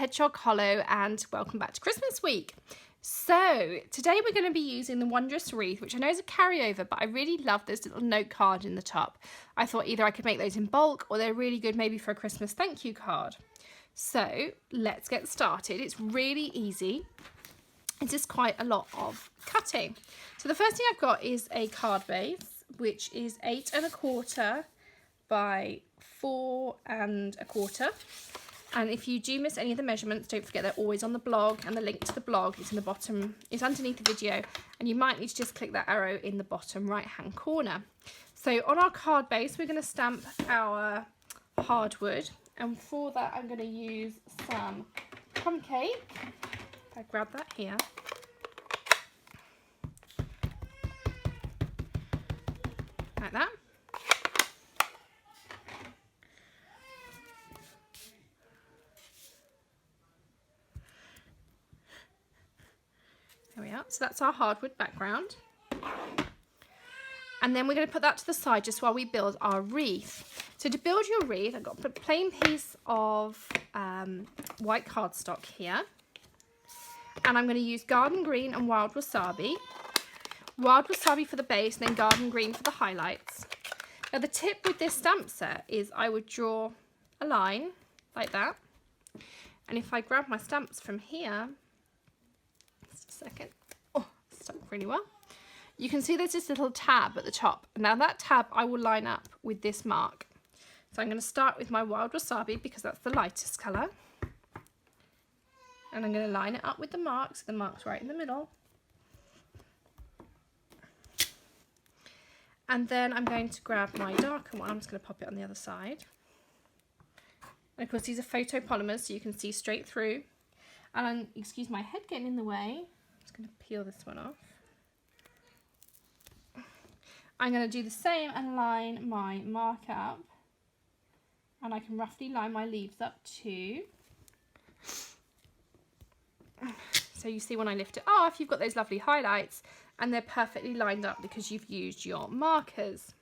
Hedgehog Hollow and welcome back to Christmas week. So today we're going to be using the Wondrous Wreath, which I know is a carryover, but I really love this little note card in the top. I thought either I could make those in bulk or they're really good maybe for a Christmas thank you card. So let's get started. It's really easy. It's just quite a lot of cutting. So the first thing I've got is a card base, which is 8 1/4 by 4 1/4. And if you do miss any of the measurements, don't forget they're always on the blog, and the link to the blog is in the bottom, it's underneath the video, and you might need to just click that arrow in the bottom right hand corner. So on our card base, we're going to stamp our hardwood, and for that I'm going to use some crumb cake. If I grab that here. Like that. There we are. So that's our hardwood background. And then we're going to put that to the side just while we build our wreath. So to build your wreath, I've got a plain piece of white cardstock here. And I'm going to use Garden Green and Wild Wasabi. Wild Wasabi for the base, and then Garden Green for the highlights. Now the tip with this stamp set is I would draw a line like that. And if I grab my stamps from here, second. Oh, stuck really well. You can see there's this little tab at the top. Now that tab I will line up with this mark. So I'm going to start with my Wild Wasabi because that's the lightest colour. And I'm going to line it up with the mark, so the mark's right in the middle. And then I'm going to grab my darker one. I'm just going to pop it on the other side. And of course these are photopolymers, so you can see straight through. And excuse my head getting in the way. Going to peel this one off. I'm going to do the same and line my mark up, and I can roughly line my leaves up too. So you see when I lift it off, you've got those lovely highlights and they're perfectly lined up because you've used your markers.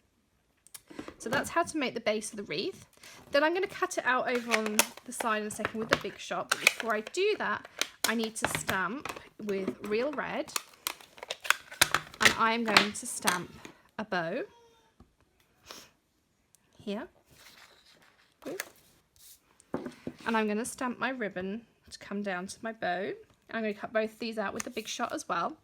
So that's how to make the base of the wreath. Then I'm going to cut it out over on the side in a second with the Big Shot, but before I do that I need to stamp with Real Red, and I am going to stamp a bow here, and I'm going to stamp my ribbon to come down to my bow. I'm going to cut both these out with the Big Shot as well.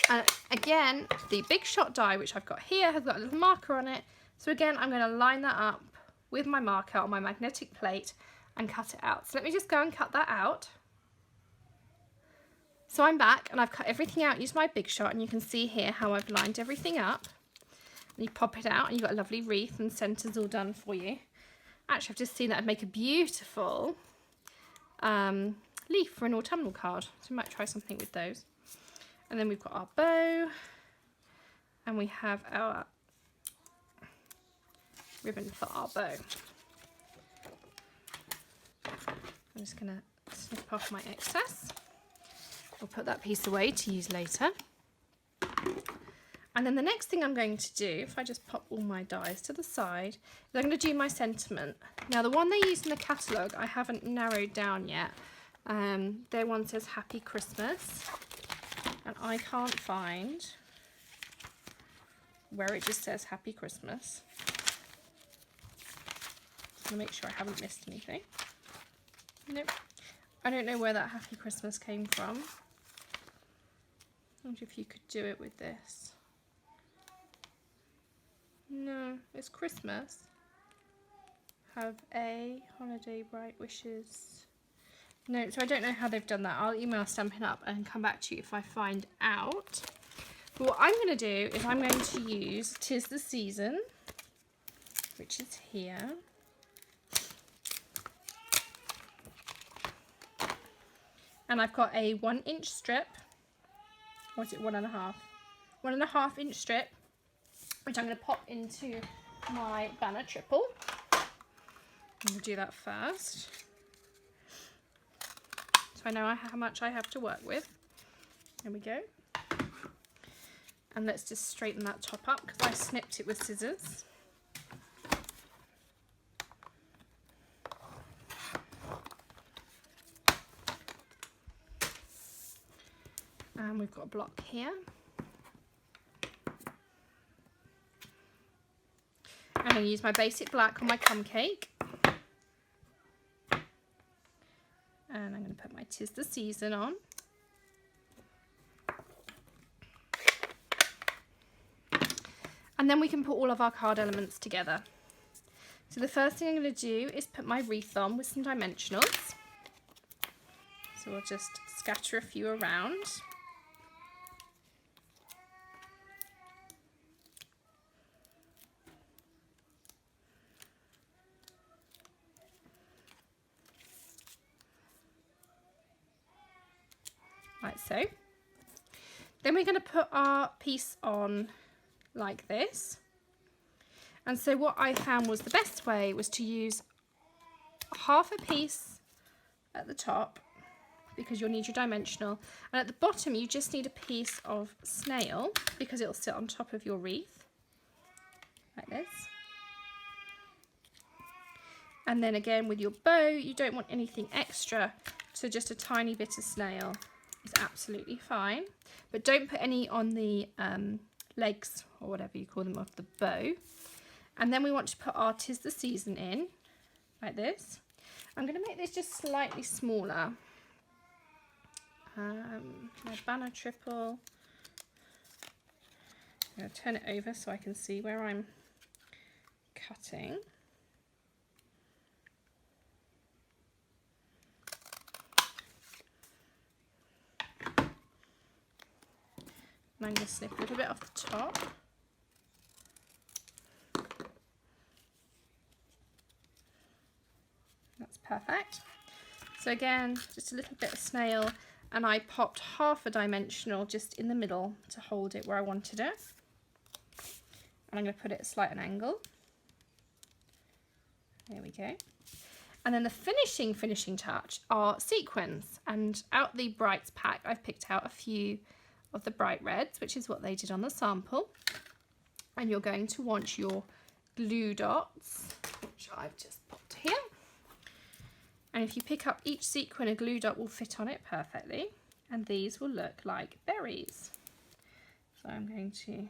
And again, the Big Shot die, which I've got here, has got a little marker on it. So again, I'm going to line that up with my marker on my magnetic plate and cut it out. So let me just go and cut that out. So I'm back and I've cut everything out, used my Big Shot, and you can see here how I've lined everything up. And you pop it out and you've got a lovely wreath and centre's all done for you. Actually, I've just seen that I'd make a beautiful leaf for an autumnal card. So we might try something with those. And then we've got our bow and we have our ribbon for our bow. I'm just going to snip off my excess. I'll put that piece away to use later. And then the next thing I'm going to do, if I just pop all my dies to the side, is I'm going to do my sentiment. Now the one they use in the catalogue I haven't narrowed down yet. Their one says Happy Christmas, and I can't find where it just says Happy Christmas. Just want to make sure I haven't missed anything. Nope. I don't know where that Happy Christmas came from. I wonder if you could do it with this. No, it's Christmas. Have a holiday, bright wishes. No, so I don't know how they've done that. I'll email Stampin' Up and come back to you if I find out. But what I'm going to do is I'm going to use 'Tis the Season, which is here. And I've got a 1-inch strip, or is it 1.5? 1.5 inch strip, which I'm going to pop into my banner triple. I'm going to do that first, so I know how much I have to work with. There we go. And let's just straighten that top up because I snipped it with scissors. And we've got a block here. I'm going to use my basic black on my crumb cake. And I'm going to put my 'Tis the Season on. And then we can put all of our card elements together. So the first thing I'm going to do is put my wreath on with some dimensionals. So we'll just scatter a few around. Like so. Then we're going to put our piece on like this. And so what I found was the best way was to use half a piece at the top, because you'll need your dimensional, and at the bottom you just need a piece of snail because it'll sit on top of your wreath like this. And then again with your bow, you don't want anything extra, so just a tiny bit of snail is absolutely fine, but don't put any on the legs or whatever you call them of the bow. And then we want to put our 'Tis the Season in like this. I'm going to make this just slightly smaller. My banner triple. I'm going to turn it over so I can see where I'm cutting. And I'm going to snip a little bit off the top. That's perfect. So again, just a little bit of snail, and I popped half a dimensional just in the middle to hold it where I wanted it. And I'm going to put it at slight an angle. There we go. And then the finishing touch are sequins. And out the Brights pack, I've picked out a few of the bright reds, which is what they did on the sample. And you're going to want your glue dots, which I've just popped here. And if you pick up each sequin, a glue dot will fit on it perfectly. And these will look like berries. So I'm going to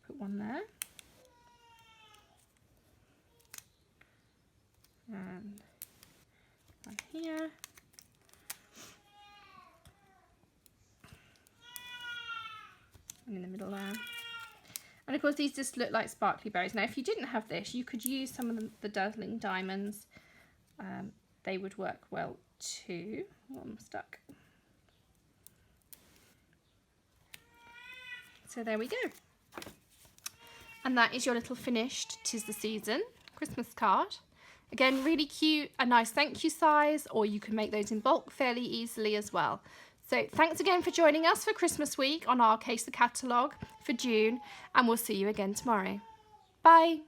put one there. And one here. And in the middle there. And of course these just look like sparkly berries. Now if you didn't have this, you could use some of the dazzling diamonds. They would work well too. Oh, I'm stuck. So there we go. And that is your little finished 'Tis the Season Christmas card. Again, really cute, a nice thank you size, or you can make those in bulk fairly easily as well. So thanks again for joining us for Christmas week on our Case the Catalogue for June, and we'll see you again tomorrow. Bye.